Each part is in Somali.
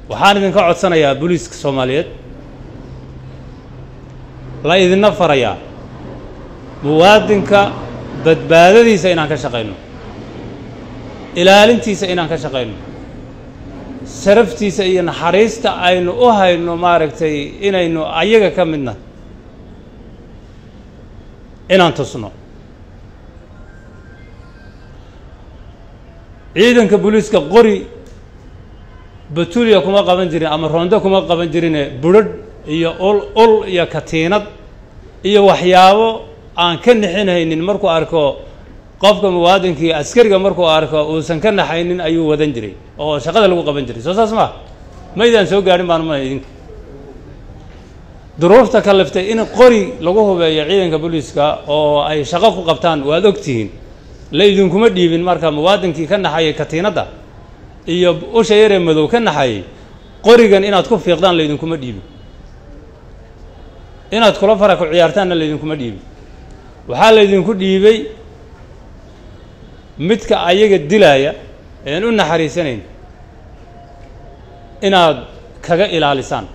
waxaan idinka codsanayaa booliiska Soomaaliyeed la idin farayaa muwaadinka badbaadadiisa inaan ka shaqeyno ilaalintiisa inaan ka shaqeyno saraftiisa iyo naxariista aynu u hayno maaragtay inaynu ayaga ka midna inaan tusno ciidanka booliiska qori batuliya kuma qaban jirin ama roonda kuma qaban jirin budad iyo ul iyo katiinad iyo waxyaabo aan ka nixinaynin markuu arko qofka muwaadinkii askariga markuu arko uusan ka naxaynin ayuu wadan jiray oo shaqada lagu qaban jiray soo saas ma maydaan soo gaarin baan ma idin duruufta kalaftay in qori lagu hubeeyo ciidanka booliiska oo ay shaqo ku qabtaan waad ogtihiin la idin kuma dhiibin marka muwaadinkii ka naxay katiinada iyo usha yare madow ka naxay qorigan inaad ku fiiqdaan la idin kuma dhiibin inaad kula fara ku ciyaartaan la idin kuma dhiibin waxa la idin ku dhiibay midka ayaga dilaya ee u naxariisanayn inaad kaga ilaalisaan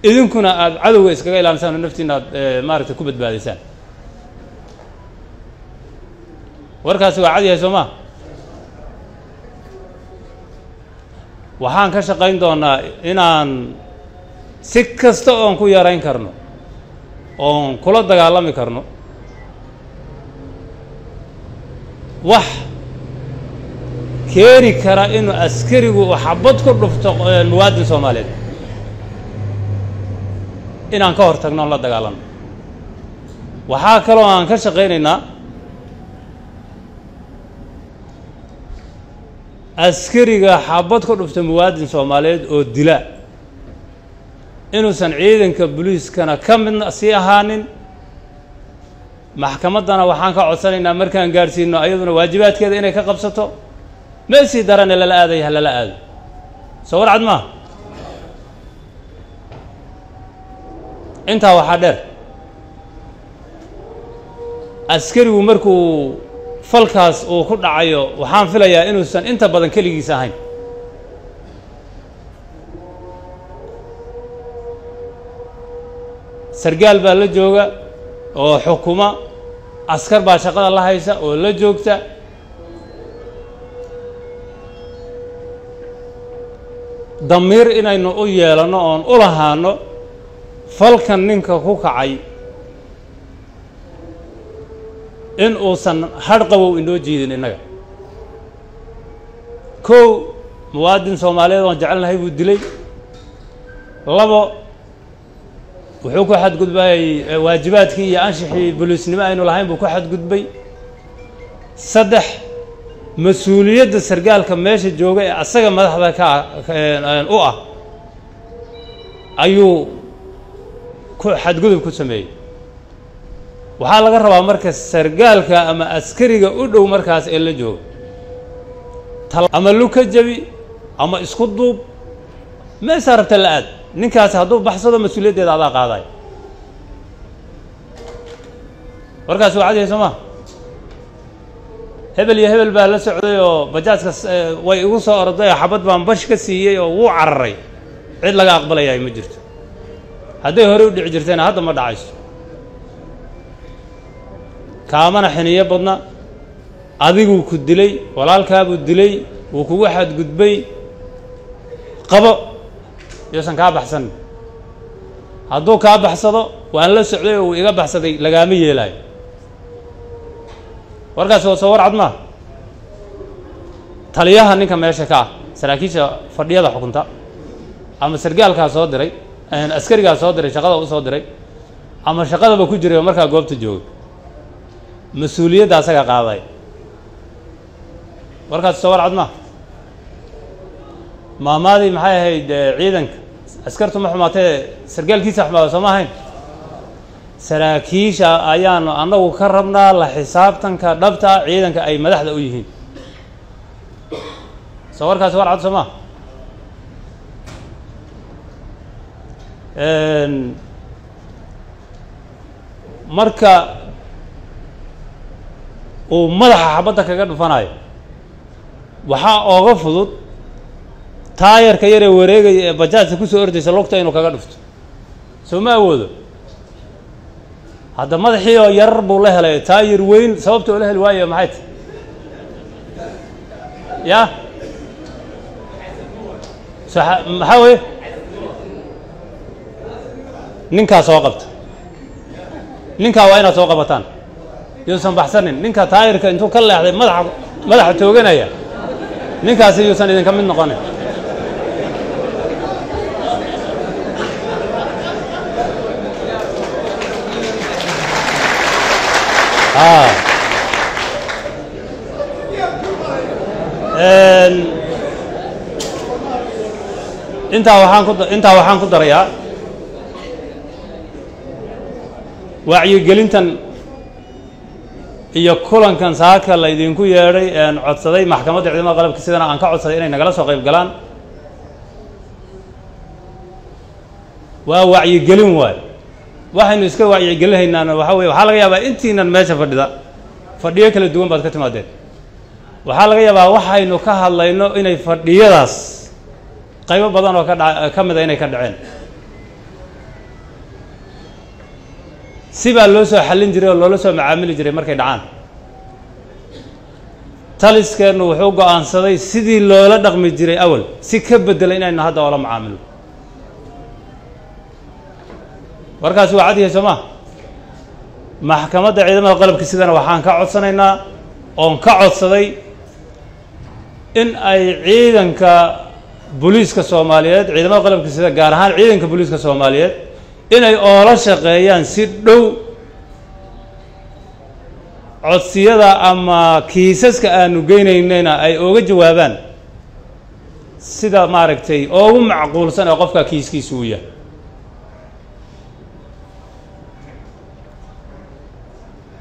idinkuna aad cadowga iskaga ilaalisaan oo naftiina maaragtay ku badbaadisaan warkaasi waa cadi Soomaa waxaan ka shaqeyn doonaa inaan si kasta oo ku yareyn karno oo kula dagaalami karno wax keeri kara inuu askarigu xabad ku dhufto muwaadin Soomaaliyeed inaan ka hortagno la dagaalano waxa kale oo aan ka shaqeynaynaa askariga xabad ku dhufto muwaadin Soomaaliyeed oo dila inuusan ciidanka booliiskana ka mid sii ahaanin maxkamadana waxaan ka codsanaynaa markaan gaarsiino ayaduna waajibaadkeeda inay ka qabsato meesii daran la aaday la aado soo warcad ma inta waxa dheer askarigu markuu falkaas oo ku dhacayo waxaan filayaa inuusan inta badan kaligiis ahayn sargaal baa la jooga oo xukuma askar baa shaqada la haysa oo la joogta damiir inaynu u yeelano oo u lahaano falkan ninka ku kacay in uusan hadqabow inoo jiidin inaga koow muwaadin Soomaaliyeed oo jecelnahay buu dilay labo wuxuu ku xadgudbay waajibaadkii iyo anshixii booliisnimo aynu lahayn buu ku xadgudbay saddex mas'uuliyadda sargaalka meesha jooga ee asaga madaxda ka u ah ayuu ku xadgudub ku sameeyay waxaa laga rabaa marka sargaalka ama askariga u dhow markaas ee la joogo ama luka jabi ama isku duub meesha rabta la aad ninkaas hadduu baxsado mas'uuliyaddeeda adaa qaaday warkaas waa cadi Soomaa hebel iyo hebel baa la socday oo bajaajka way ugu soo orday xabad baan bash ka siiyay oo wuu cararay cid laga aqbalayay ma jirto hadday hore u dhici jirteen hadda ma dhacayso kaamana xiniyo badna adigu ku dilay walaalkaabu dilay uu kugu xadgudbay qabo yoosan ka baxsan hadduu ka baxsado waan la socday oo iga baxsaday lagaama yeelay warkaas oo soo warcad ma taliyaha ninka meesha ka saraakiisha fadhiyada xukunta ama sargaalka soo diray askariga soo diray shaqada uu soo diray ama shaqadaba ku jiray marka goobta joogo mas'uuliyadda asaga qaaday warkaas soo warcad ma maamaadii maxay ahayd ciidanka askartu ma xumaatay sargaalkiisa xumaado soo ma ahayn saraakiisha ayaanu anagu ka rabnaa la xisaabtanka dhabta ciidanka ay madaxda u yihiin soo warkaas warcad soo ma marka uu madaxa xabadda kaga dhufanayo waxaa ooga fudud taayarka yar ee wareegaya ee bajaajka ku soo ordaysa lugta inuu kaga dhufto soo ma awoodo hadda madaxii oo yar buu la helay taayir weyn sababta oo la heli waayo maxay tahay ya maxaa weeye ninkaa soo qabta ninkaa waa inaad soo qabataan yuusan baxsanin ninka taayirka intuu ka leexday madaxa tooganaya ninkaasi yuusan idinka mid noqonin intaa waxaan ku darayaa wacyigelintan iyo kulankan saaka la idinku yeedhay codsaday maxkamadda ciidamada qalabka sidana aan ka codsaday inay nagala soo qayb galaan waa wacyigelin waayo waxaynu iska wacyigelinaynaana waxa weye waxaa laga yaabaa intiinan meesha fadhiyo kala duwan baad ka timaadeen waxaa laga yaabaa waxaynu ka hadlayno inay fadhiyadaas qaybo badan oo ka mida inay ka dhaceen si baa loo soo xallin jiray oo loola soo macaamili jiray markay dhacaan taliskeennu wuxuu go'aansaday sidii loola dhaqmi jiray awal si ka bedela inaynu hadda oola macaamilo warkaasi waa cad yahay soo maa maxkamadda ciidamada qalabka sidana waxaan ka codsanaynaa oon ka codsaday in ay ciidanka booliiska soomaaliyeed ciidamada qalabka sida gaar ahaan ciidanka booliiska soomaaliyeed inay oola shaqeeyaan si dhow codsiyada ama kiisaska aanu geynaynayna ay ooga jawaabaan sida maaragtay ugu macquulsan ee qofka kiiskiisu uu yahay